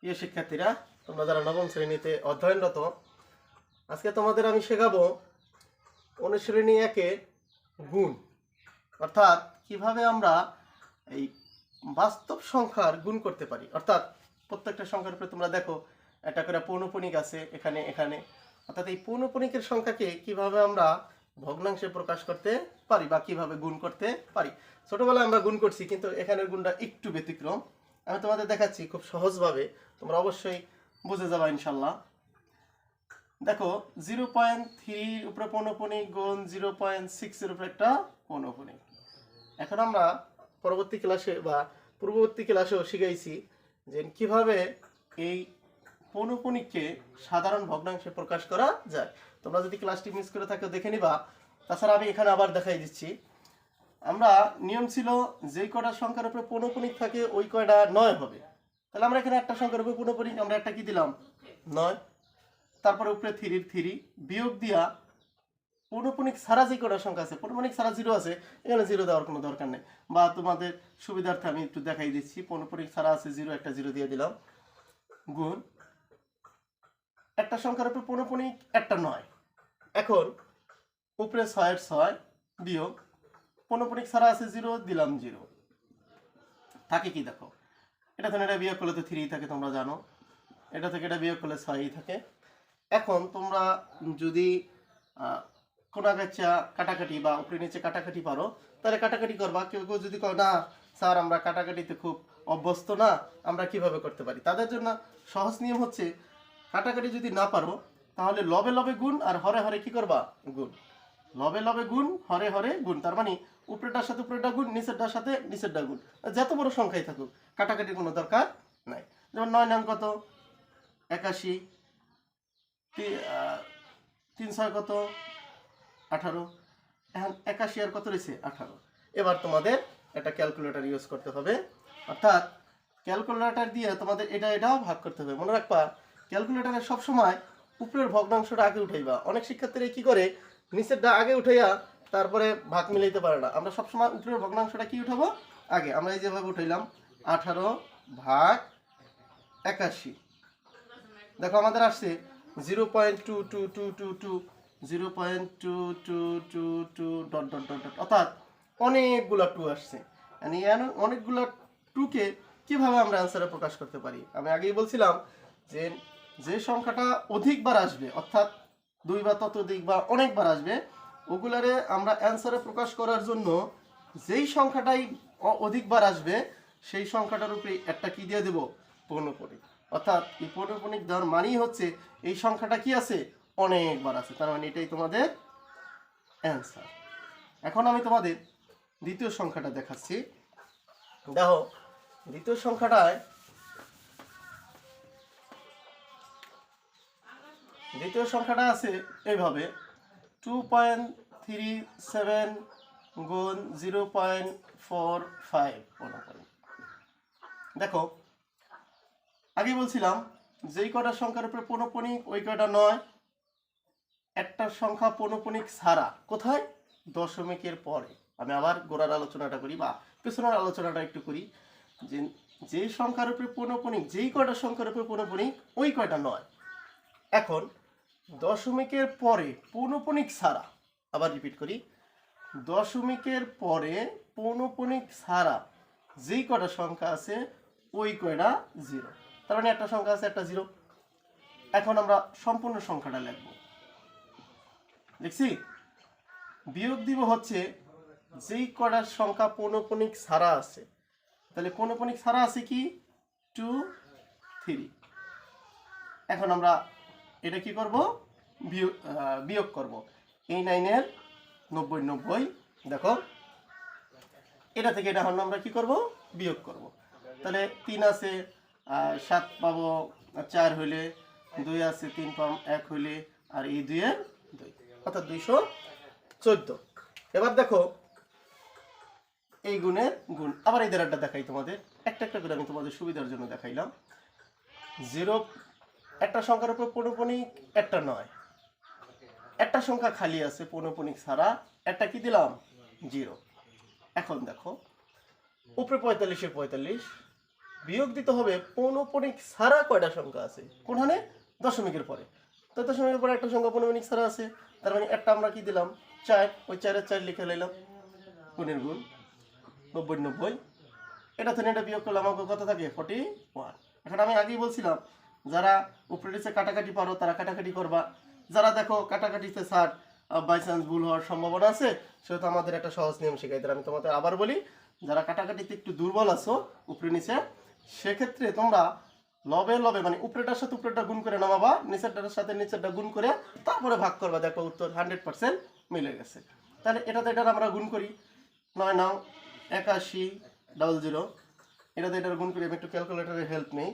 প্রিয় শিক্ষার্থীরা, তোমরা যারা নবম শ্রেণীতে অধ্যয়নরত, আজকে তোমাদের আমি শেখাবো অনুশীলনী 1-এ গুণ, অর্থাৎ কিভাবে আমরা এই বাস্তব সংখ্যার গুণ করতে পারি। অর্থাৎ প্রত্যেকটা সংখ্যার উপরে তোমরা দেখো একটা করে পৌনঃপুনিক আছে এখানে এখানে, অর্থাৎ এই পৌনঃপুনিকের সংখ্যাকে কিভাবে আমরা ভগ্নাংশে প্রকাশ করতে পারি বা কিভাবে গুণ করতে পারি। ছোটবেলায় আমরা গুণ করছি, কিন্তু এখানের গুণটা একটু ব্যতিক্রম। আমি তোমাদের দেখাচ্ছি খুব সহজভাবে, তোমরা অবশ্যই বুঝে যাবা ইনশাল্লাহ। দেখো 0.3 উপরে পৌনঃপুনিক গুণ 0.6 উপরে একটা পৌনঃপুনিক। এখন আমরা পরবর্তী ক্লাসে বা পূর্ববর্তী ক্লাসেও শিখাইছি যে কিভাবে এই পৌনঃপুনিককে সাধারণ ভগ্নাংশে প্রকাশ করা যায়। তোমরা যদি ক্লাসটি মিস করে থাকো দেখে নিবা। তাছাড়া আমি এখানে আবার দেখাই দিচ্ছি। আমরা নিয়ম ছিল যেই কয়টা সংখ্যার উপরে পৌনঃপুনিক থাকে ওই কয়টা 9 হবে। তাহলে আমরা এখানে একটা সংখ্যার উপরে পৌনঃপুনিক আমরা একটা কি দিলাম 9, তারপরে উপরে 3 বিয়োগ দিয়া পৌনঃপুনিক ছাড়া যে কয়টা সংখ্যা আছে, পৌনঃপুনিক ছাড়া 0 আছে, এখানে 0 দেওয়ার কোনো দরকার নেই, বা তোমাদের সুবিধার্থে আমি একটু দেখাই দিচ্ছি। পৌনঃপুনিক ছাড়া আছে 0, একটা 0 দিয়ে দিলাম, গুণ একটা সংখ্যার উপরে পৌনঃপুনিক একটা 9। এখন উপরে 6 বিয়োগ পৌনঃপুনিক ছাড়া আছে 0, দিলাম 0, থাকে কি দেখো, এটা থেকে এটা বিয়োগ করলে তো 3 থাকে, তোমরা জানো। এটা থেকে এটা বিয়োগ করলে 6 থাকে। এখন তোমরা যদি কোনাগাছা কাটাকাটি বা উপরে নিচে কাটাকাটি পারো, তাহলে কাটাকাটি করবা। কেউ কেউ যদি কয় না স্যার আমরা কাটাকাটিতে খুব অভ্যস্ত না, আমরা কিভাবে করতে পারি, তাদের জন্য সহজ নিয়ম হচ্ছে কাটাকাটি যদি না পারো তাহলে লবে লবে গুণ আর হরে হরে কি করবা গুণ। লবে লবে গুণ, হরে হরে গুণ, তার মানে উপরেটার সাথে উপরেটা গুণ, নিচেরটার সাথে নিচেরটা গুণ, যত বড় সংখ্যাই থাকুক কাটাকাটির কোনো দরকার নাই। যেমন 9 9 কত 81, 3 6 কত 18, এখন 81 আর কত রয়েছে 18। এবার তোমাদের একটা ক্যালকুলেটর ইউজ করতে হবে, অর্থাৎ ক্যালকুলেটর দিয়ে তোমাদের এটাও ভাগ করতে হবে। মনে রাখবা ক্যালকুলেটরে সবসময় উপরের ভগ্নাংশটা আগে উঠাইবা। অনেক শিক্ষার্থীরা কি করে নিচেরটা আগে উঠাইয়া তারপরে ভাগ মিলাইতে পারে না। আমরা সবসময় উপরের ভগ্নাংশটা কি উঠাবো আগে। আমরা এই যেভাবে উঠাইলাম 18 ভাগ 81, দেখো আমাদের আসছে 0.2222, 0.2222 ডট ডট ডট ডট, অর্থাৎ অনেকগুলো 2 আসছে। মানে অনেকগুলো 2কে কিভাবে আমরা অ্যান্সারে প্রকাশ করতে পারি। আমি আগেই বলছিলাম যে যে সংখ্যাটা অধিকবার আসবে, অর্থাৎ 2 বা ততোধিক বা অনেকবার আসবে, ওগুলারে আমরা অ্যান্সারে প্রকাশ করার জন্য যেই সংখ্যাটাই অধিকবার আসবে সেই সংখ্যাটার উপরে একটা কি দিয়ে দেব পৌনঃপুনিক। অর্থাৎ এই পৌনঃপুনিক দেওয়ার মানেই হচ্ছে এই সংখ্যাটা কি আছে অনেকবার আছে, তার মানে এটাই তোমাদের অ্যান্সার। এখন আমি তোমাদের দ্বিতীয় সংখ্যাটা দেখাচ্ছি। দেখো দ্বিতীয় সংখ্যাটা আছে এইভাবে 2.37 গুণ 0.45 পৌনঃপুনিক। দেখো আগে বলছিলাম যেই কয়টা সংখ্যার উপরে পৌনঃপুনিক ওই কয়টা 9, একটা সংখ্যা পৌনঃপুনিক ছাড়া কোথায় দশমিকের পরে। আমি আবার গোড়ার আলোচনাটা করি বা পেছনের আলোচনাটা একটু করি, যে যেই সংখ্যার উপরে পৌনঃপুনিক, যেই কয়টা সংখ্যার উপরে পৌনঃপুনিক ওই কয়টা 9। এখন দশমিকের পরে পৌনঃপুনিক ছাড়া, আবার রিপিট করি, দশমিকের পরে পৌনঃপুনিক ছাড়া যেই কয়টা সংখ্যা আছে ওই কয়টা 0, তার মানে একটা সংখ্যা আছে একটা 0। এখন আমরা সম্পূর্ণ সংখ্যাটা লিখব, লিখছি বিয়োগ দিব হচ্ছে যেই কয়টা সংখ্যা পৌনঃপুনিক ছাড়া আছে। তাহলে পৌনঃপুনিক ছাড়া আছে কি 2 3। এখন আমরা এটা কি করব বিয়োগ করব, এই 9 এর 90 90, দেখো এটা থেকে এটা হলো আমরা কি করব বিয়োগ করব। তাহলে 3 আছে 7 পাবো 4 হইলে, 2 আছে 3 পাম 1 হইলে, আর এই 2 এর 2, অর্থাৎ 214। এবার দেখো এই গুণের গুণ, আবার এই দ্বারাটা দেখাই তোমাদের, একটা একটা করে আমি তোমাদের সুবিধার জন্য দেখাইলাম। 0 একটা সংখ্যার উপর পৌনঃপুনিক একটা 9, একটা সংখ্যা খালি আছে পৌনঃপুনিক ছাড়া, একটা কি দিলাম 0। এখন দেখো উপরে 45 এর 45 বিয়োগ দিতে হবে পৌনঃপুনিক ছাড়া কয়টা সংখ্যা আছে কোনখানে দশমিকের পরে। তো দশমিকের পরে একটা সংখ্যা পৌনঃপুনিক ছাড়া আছে, তার মানে একটা আমরা কি দিলাম 4, ওই 4 এর 4 লিখে নিলাম, গুণের গুণ 90 90, এটা থেকে এটা বিয়োগ করলে আমাকে কত থাকে 41। এখন আমি আগেই বলছিলাম যারা উপরে নিচে কাটাকাটি পারো তারা কাটাকাটি করবা, যারা দেখো কাটাকাটিতে স্যার বাই চান্স ভুল হওয়ার সম্ভাবনা আছে সেহেতু আমাদের একটা সহজ নিয়ম শেখাই দিলাম। আমি তোমাদের আবার বলি, যারা কাটাকাটিতে একটু দুর্বল আছো উপরে নিচে, সেক্ষেত্রে তোমরা লবে লবে মানে উপরেটার সাথে উপরেটা গুণ করে নামাবা, নিচেরটার সাথে নিচেরটা গুণ করে তারপরে ভাগ করবা, দেখো উত্তর 100% মিলে গেছে। তাহলে এটাতে এটা আমরা গুণ করি, 9 9 81 00, এটাতে এটার গুণ করি। আমি একটু ক্যালকুলেটরের হেল্প নেই,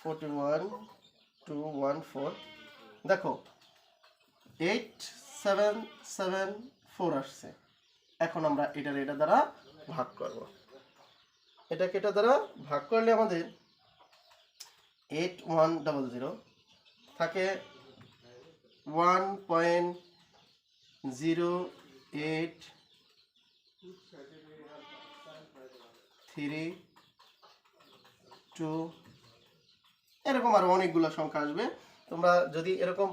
41214, দেখো 8774 আসছে। এখন আমরা এটা দ্বারা ভাগ করব, এটাকে এটা দ্বারা ভাগ করলে আমাদের 8100 থাকে 1.0832, এরকম আরো অনেকগুলো সংখ্যা আসবে। তোমরা যদি এরকম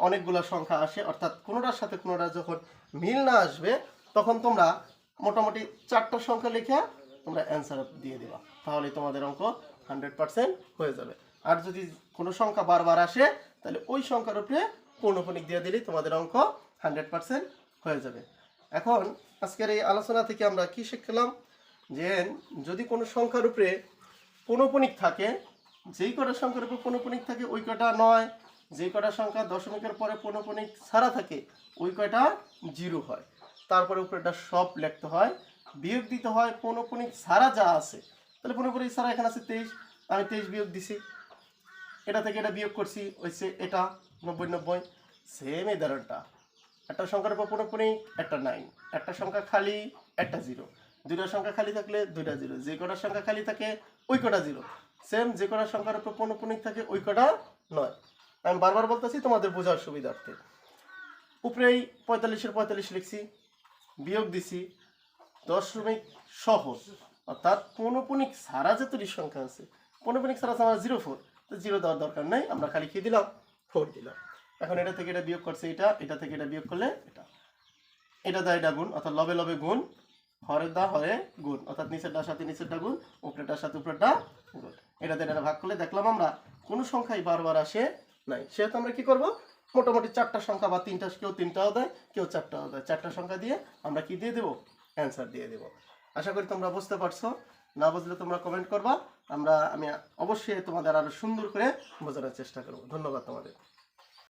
অনেকগুলো সংখ্যা আসে, অর্থাৎ কোনোটার সাথে কোনোটা যখন মিল না আসবে তখন তোমরা মোটামুটি 4টা সংখ্যা লিখে তোমরা অ্যান্সার দিয়ে দিবা, তাহলে তোমাদের অঙ্ক 100% হয়ে যাবে। আর যদি কোনো সংখ্যা বারবার আসে তাহলে ওই সংখ্যার উপরে পৌনঃপুনিক দিয়ে দিলেই তোমাদের অঙ্ক 100% হয়ে যাবে। এখন আজকের এই আলোচনা থেকে আমরা কি শিখলাম, যে যদি কোনো সংখ্যার উপরে পৌনঃপুনিক থাকে, যেই কটা সংখ্যার উপর পৌনঃপুনিক থাকে ওই কটা নয়, যেই কটা সংখ্যা দশমিকের পরে পৌনঃপুনিক ছাড়া থাকে ওই কয়টা 0 হয়, তারপরে উপরেটা সব লিখতে হয়, বিয়োগ দিতে হয় পৌনঃপুনিক ছাড়া যা আছে। তাহলে পৌনঃপুনিক ছাড়া এখানে আছে 23, আমি 23 বিয়োগ দিছি, এটা থেকে এটা বিয়োগ করছি, হচ্ছে এটা 90 90। সেম এই ধরনটা, একটা সংখ্যার উপর পৌনঃপুনিক একটা 9, একটা সংখ্যা খালি একটা 0, দুইটা সংখ্যা খালি থাকলে দুইটা 0, যে কটা সংখ্যা খালি থাকে ওই কটা 0, সেম যে কটা সংখ্যার উপর পৌনঃপুনিক থাকে ওই কটা 9। আমি বারবার বলতেছি তোমাদের বোঝার সুবিধার্থে। উপরেই 45-এর 45 লিখছি, বিয়োগ দিছি দশমিক সহ, অর্থাৎ পৌনঃপুনিক ছাড়া যতটি সংখ্যা আছে, পৌনঃপুনিক ছাড়া আছে আমার 04, তো 0 দেওয়ার দরকার নেই, আমরা খালি কি দিলাম 4 দিলাম। এখন এটা থেকে এটা বিয়োগ করছে, এটা থেকে এটা বিয়োগ করলে এটা দা এটা গুণ, অর্থাৎ লবে লবে গুণ, হরের দা হরে গুণ, অর্থাৎ নিচেরটার সাথে নিচেরটা গুণ, উপরেটার সাথে উপরেটা গুণ। এটাতে এটা ভাগ করলে দেখলাম আমরা কোনো সংখ্যাই বারবার আসে নাই, সেহেতু আমরা কি করব, মোটামুটি 4টা সংখ্যা বা 3টা, কেউ 3টাও দেয় কেউ 4টাও দেয়, 4টা সংখ্যা দিয়ে আমরা কি দিয়ে দেবো, অ্যান্সার দিয়ে দেবো। আশা করি তোমরা বুঝতে পারছো, না বুঝলে তোমরা কমেন্ট করবা, আমি অবশ্যই তোমাদের আরো সুন্দর করে বোঝানোর চেষ্টা করব। ধন্যবাদ তোমাদের।